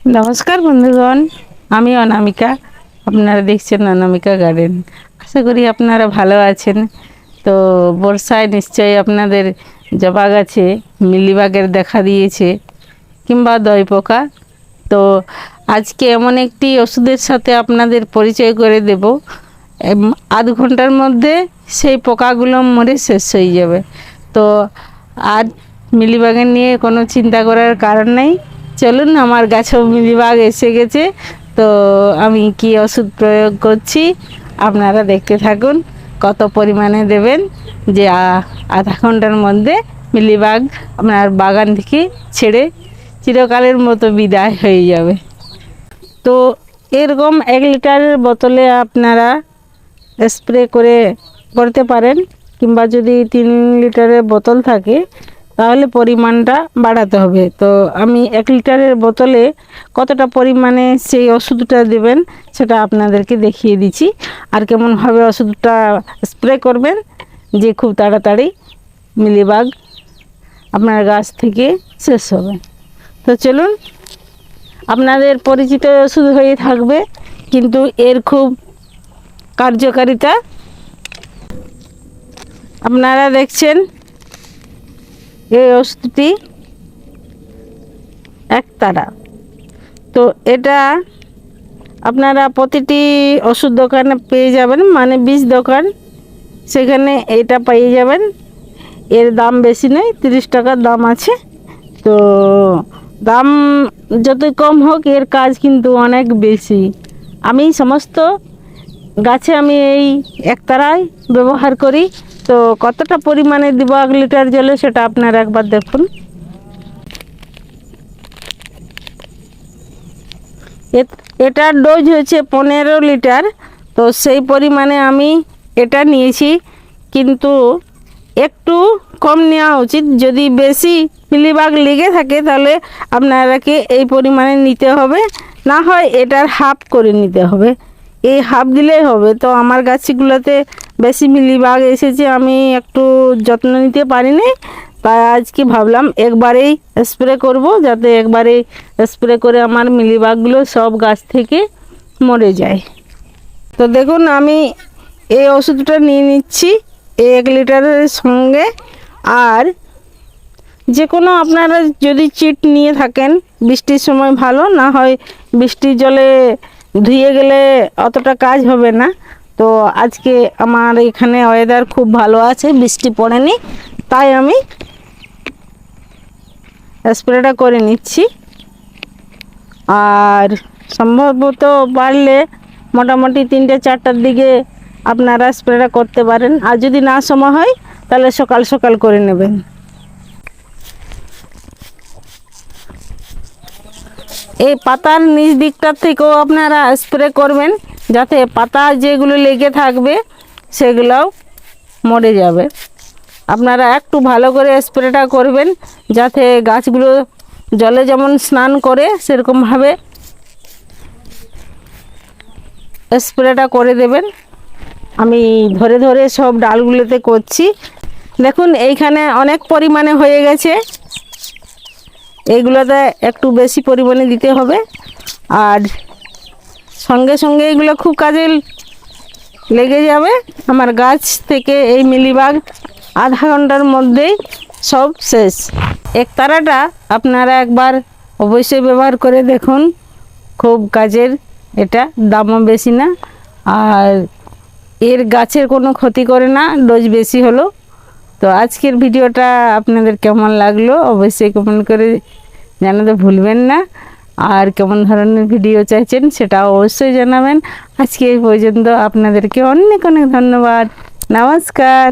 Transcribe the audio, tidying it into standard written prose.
নমস্কার বন্ধুগণ, আমি অনামিকা। আপনারা দেখছেন অনামিকা গার্ডেন। আশা করি আপনারা ভালো আছেন। তো বর্ষায় নিশ্চয়ই আপনাদের জবা গাছে মিলিবাগের দেখা দিয়েছে, কিংবা দই পোকা। তো আজকে এমন একটি ওষুধের সাথে আপনাদের পরিচয় করে দেব, আধ ঘন্টার মধ্যে সেই পোকাগুলো মরে শেষ হয়ে যাবে। তো আর মিলিবাগের নিয়ে কোনো চিন্তা করার কারণ নেই। চলুন, আমার গাছেও মিলিবাগ এসে গেছে। তো আমি কি ওষুধ প্রয়োগ করছি আপনারা দেখতে থাকুন। কত পরিমাণে দেবেন যে আধা ঘন্টার মধ্যে মিলিবাগ আপনার বাগান থেকে ছেড়ে চিরকালের মতো বিদায় হয়ে যাবে। তো এরকম 1 লিটারের বোতলে আপনারা স্প্রে করতে পারেন, কিংবা যদি 3 লিটারের বোতল থাকে তাহলে পরিমাণটা বাড়াতে হবে। তো আমি 1 লিটারের বোতলে কতটা পরিমাণে সেই ওষুধটা দেবেন সেটা আপনাদেরকে দেখিয়ে দিচ্ছি, আর কেমনভাবে ওষুধটা স্প্রে করবেন যে খুব তাড়াতাড়ি মিলিবাগ আপনার গাছ থেকে শেষ হবে। তো চলুন, আপনাদের পরিচিত ওষুধ হয়ে থাকবে, কিন্তু এর খুব কার্যকারিতা আপনারা দেখছেন। এই ওষুধটি একতারা। তো এটা আপনারা প্রতিটি ওষুধ দোকানে পেয়ে যাবেন, মানে বিষ দোকান, সেখানে এটা পেয়ে যাবেন। এর দাম বেশি নেই, 30 টাকার দাম আছে। তো দাম যতই কম হোক, এর কাজ কিন্তু অনেক বেশি। আমি সমস্ত গাছে আমি এই একতারাই ব্যবহার করি। তো কতটা পরিমাণে দিব 1 লিটার জলে সেটা আপনারা একবার দেখুন। এটার ডোজ হচ্ছে 15 লিটার। তো সেই পরিমাণে আমি এটা নিয়েছি, কিন্তু একটু কম নেওয়া উচিত। যদি বেশি মিলিবাগ লেগে থাকে তাহলে আপনারাকে এই পরিমাণে নিতে হবে, না হয় এটার হাফ করে নিতে হবে। এই হাফ দিলেই হবে। তো আমার গাছগুলোতে বেশি মিলিবাগ এসেছে, আমি একটু যত্ন নিতে পারিনি, তাই আজকে ভাবলাম একবারেই স্প্রে করব, যাতে একবারেই স্প্রে করে আমার মিলিবাগগুলো সব গাছ থেকে মরে যায়। তো দেখুন, আমি এই ওষুধটা নিয়ে নিচ্ছি 1 লিটারের সঙ্গে। আর যে কোনো আপনারা যদি চিট নিয়ে থাকেন, বৃষ্টির সময় ভালো, না হয় বৃষ্টির জলে ধুয়ে গেলে অতটা কাজ হবে না। তো আজকে আমার এখানে ওয়েদার খুব ভালো আছে, বৃষ্টি পড়েনি, তাই আমি স্প্রেটা করে নিচ্ছি। আর সম্ভবত পারলে মোটামুটি 3টে-4টার দিকে আপনারা স্প্রেটা করতে পারেন, আর যদি না সময় হয় তাহলে সকাল সকাল করে নেবেন। এই পাতার নিচ দিকটার থেকেও আপনারা স্প্রে করবেন, যাতে পাতা যেগুলো লেগে থাকবে সেগুলোও মরে যাবে। আপনারা একটু ভালো করে স্প্রেটা করবেন, যাতে গাছগুলো জলে যেমন স্নান করে সেরকমভাবে স্প্রেটা করে দেবেন। আমি ধরে ধরে সব ডালগুলোতে করছি। দেখুন, এইখানে অনেক পরিমাণে হয়ে গেছে, এইগুলোতে একটু বেশি পরিমাণে দিতে হবে। আর সঙ্গে সঙ্গে এগুলো খুব কাজে লেগে যাবে। আমার গাছ থেকে এই মিলিবাগ আধা ঘন্টার মধ্যেই সব শেষ। একতারাটা আপনারা একবার অবশ্যই ব্যবহার করে দেখুন, খুব কাজের। এটা দামও বেশি না, আর এর গাছের কোনো ক্ষতি করে না ডোজ বেশি হলো। তো আজকের ভিডিওটা আপনাদের কেমন লাগলো অবশ্যই কমেন্ট করে জানাতে ভুলবেন না। আর কেমন ধরনের ভিডিও চাইছেন সেটাও অবশ্যই জানাবেন। আজকে এই পর্যন্ত, আপনাদেরকে অনেক অনেক ধন্যবাদ। নমস্কার।